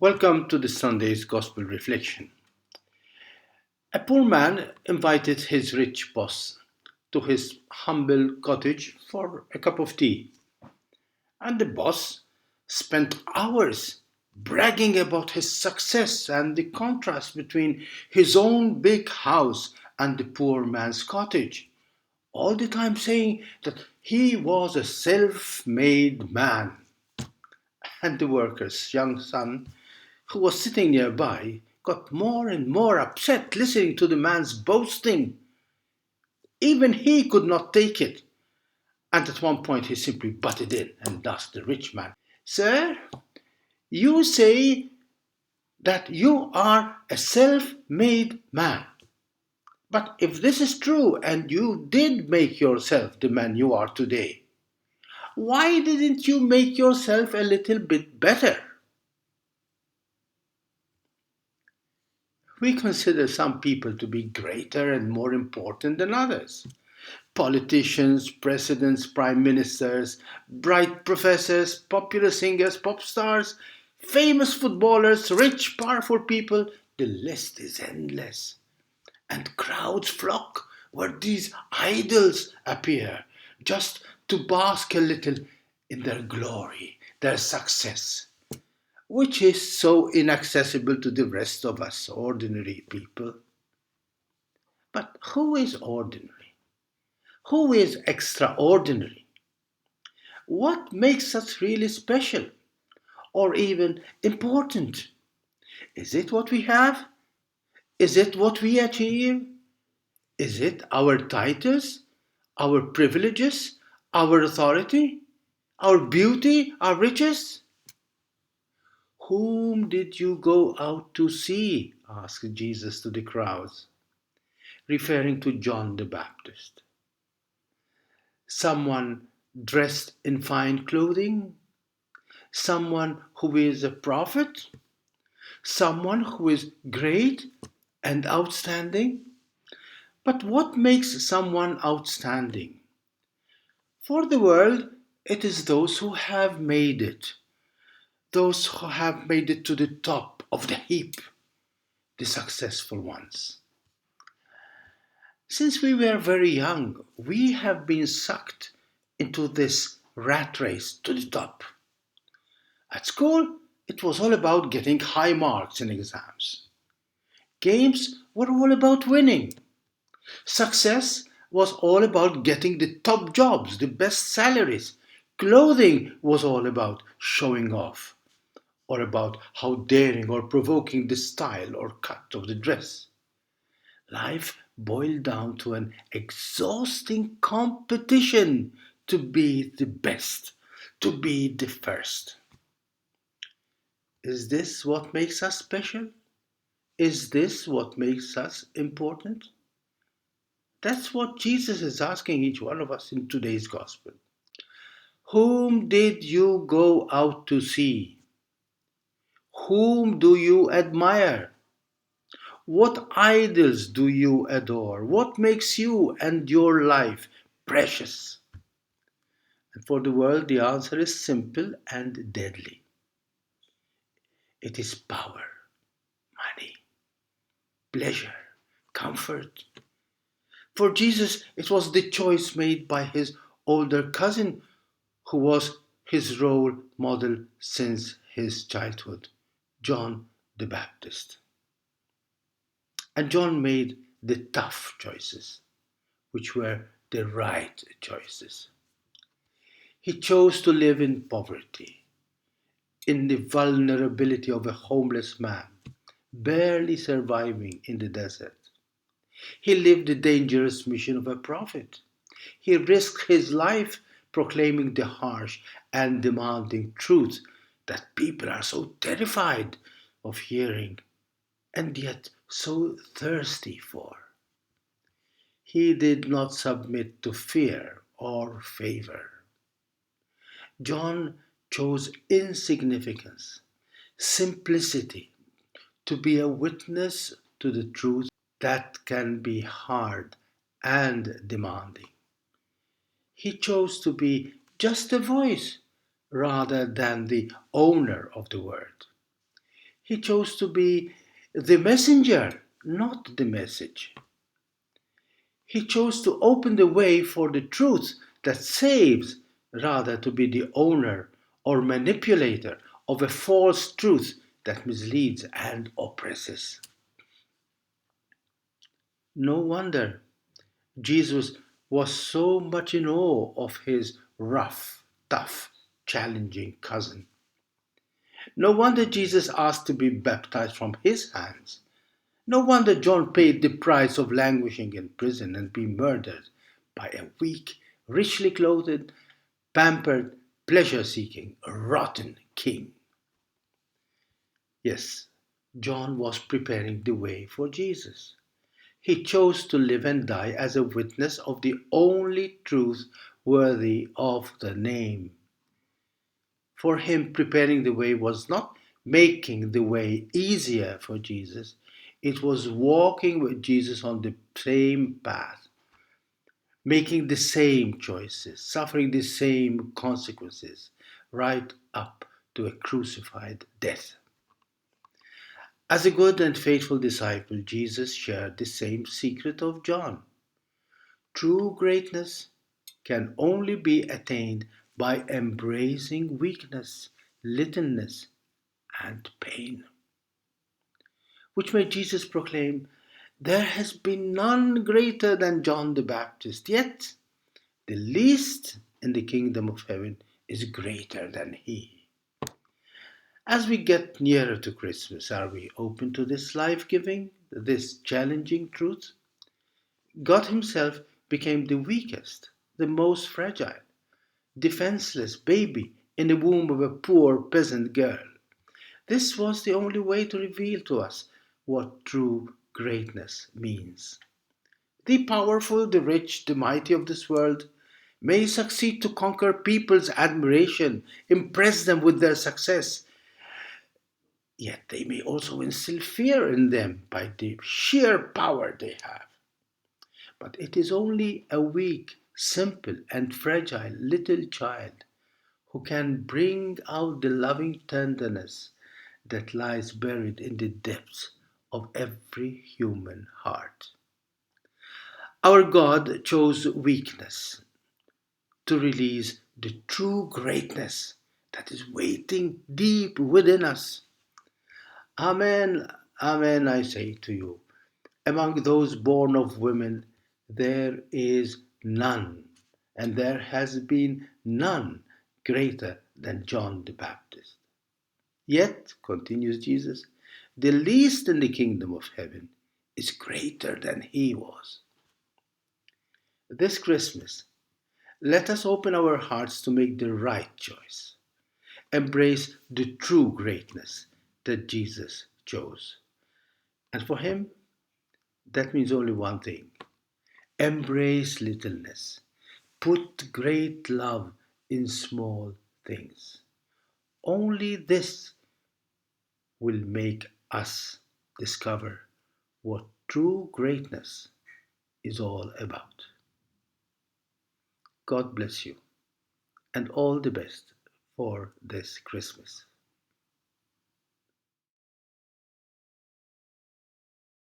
Welcome to the Sunday's Gospel Reflection. A poor man invited his rich boss to his humble cottage for a cup of tea, and the boss spent hours bragging about his success and the contrast between his own big house and the poor man's cottage, all the time saying that he was a self made man. And the worker's young son, who was sitting nearby, got more and more upset listening to the man's boasting. Even he could not take it, and at one point he simply butted in and asked the rich man, "Sir, you say that you are a self made man. But if this is true and you did make yourself the man you are today, why didn't you make yourself a little bit better?" We consider some people to be greater and more important than others. Politicians, presidents, prime ministers, bright professors, popular singers, pop stars, famous footballers, rich, powerful people. The list is endless. And crowds flock where these idols appear, just to bask a little in their glory, their success, which is so inaccessible to the rest of us ordinary people. But who is ordinary? Who is extraordinary? What makes us really special or even important? Is it what we have? Is it what we achieve? Is it our titles, our privileges, our authority, our beauty, our riches? "Whom did you go out to see?" asked Jesus to the crowds, referring to John the Baptist. Someone dressed in fine clothing? Someone who is a prophet? Someone who is great and outstanding? But what makes someone outstanding? For the world, it is those who have made it, those who have made it to the top of the heap, the successful ones. Since we were very young, we have been sucked into this rat race to the top. At school, it was all about getting high marks in exams. Games were all about winning. Success was all about getting the top jobs, the best salaries. Clothing was all about showing off, or about how daring or provoking the style or cut of the dress. Life boiled down to an exhausting competition to be the best, to be the first. Is this what makes us special? Is this what makes us important? That's what Jesus is asking each one of us in today's gospel. Whom did you go out to see? Whom do you admire? What idols do you adore? What makes you and your life precious? And for the world, the answer is simple and deadly. It is power, money, pleasure, comfort. For Jesus, it was the choice made by his older cousin, who was his role model since his childhood, John the Baptist. And John made the tough choices, which were the right choices. He chose to live in poverty, in the vulnerability of a homeless man, barely surviving in the desert. He lived the dangerous mission of a prophet. He risked his life proclaiming the harsh and demanding truth that people are so terrified of hearing and yet so thirsty for. He did not submit to fear or favor. John chose insignificance, simplicity, to be a witness to the truth that can be hard and demanding. He chose to be just a voice rather than the owner of the word. He chose to be the messenger, not the message. He chose to open the way for the truth that saves rather to be the owner or manipulator of a false truth that misleads and oppresses. No wonder Jesus was so much in awe of his rough, tough, challenging cousin. No wonder Jesus asked to be baptized from his hands. No wonder John paid the price of languishing in prison and being murdered by a weak, richly clothed, pampered, pleasure seeking, rotten king. Yes, John was preparing the way for Jesus. He chose to live and die as a witness of the only truth worthy of the name. For him, preparing the way was not making the way easier for Jesus, it was walking with Jesus on the same path, making the same choices, suffering the same consequences, right up to a crucified death. As a good and faithful disciple, Jesus shared the same secret of John. True greatness can only be attained by embracing weakness, littleness, and pain. Which made Jesus proclaim, "There has been none greater than John the Baptist, yet the least in the kingdom of heaven is greater than he." As we get nearer to Christmas, are we open to this life giving, this challenging truth? God Himself became the weakest, the most fragile, defenseless baby in the womb of a poor peasant girl. This was the only way to reveal to us what true greatness means. The powerful, the rich, the mighty of this world may succeed to conquer people's admiration, impress them with their success, yet they may also instill fear in them by the sheer power they have. But it is only a weak, simple, and fragile little child who can bring out the loving tenderness that lies buried in the depths of every human heart. Our God chose weakness to release the true greatness that is waiting deep within us. Amen, amen, I say to you. Among those born of women, there is none, and there has been none greater than John the Baptist. Yet, continues Jesus, the least in the kingdom of heaven is greater than he was. This Christmas, let us open our hearts to make the right choice. Embrace the true greatness that Jesus chose. And for him, that means only one thing: embrace littleness. Put great love in small things. Only this will make us discover what true greatness is all about. God bless you and all the best for this Christmas.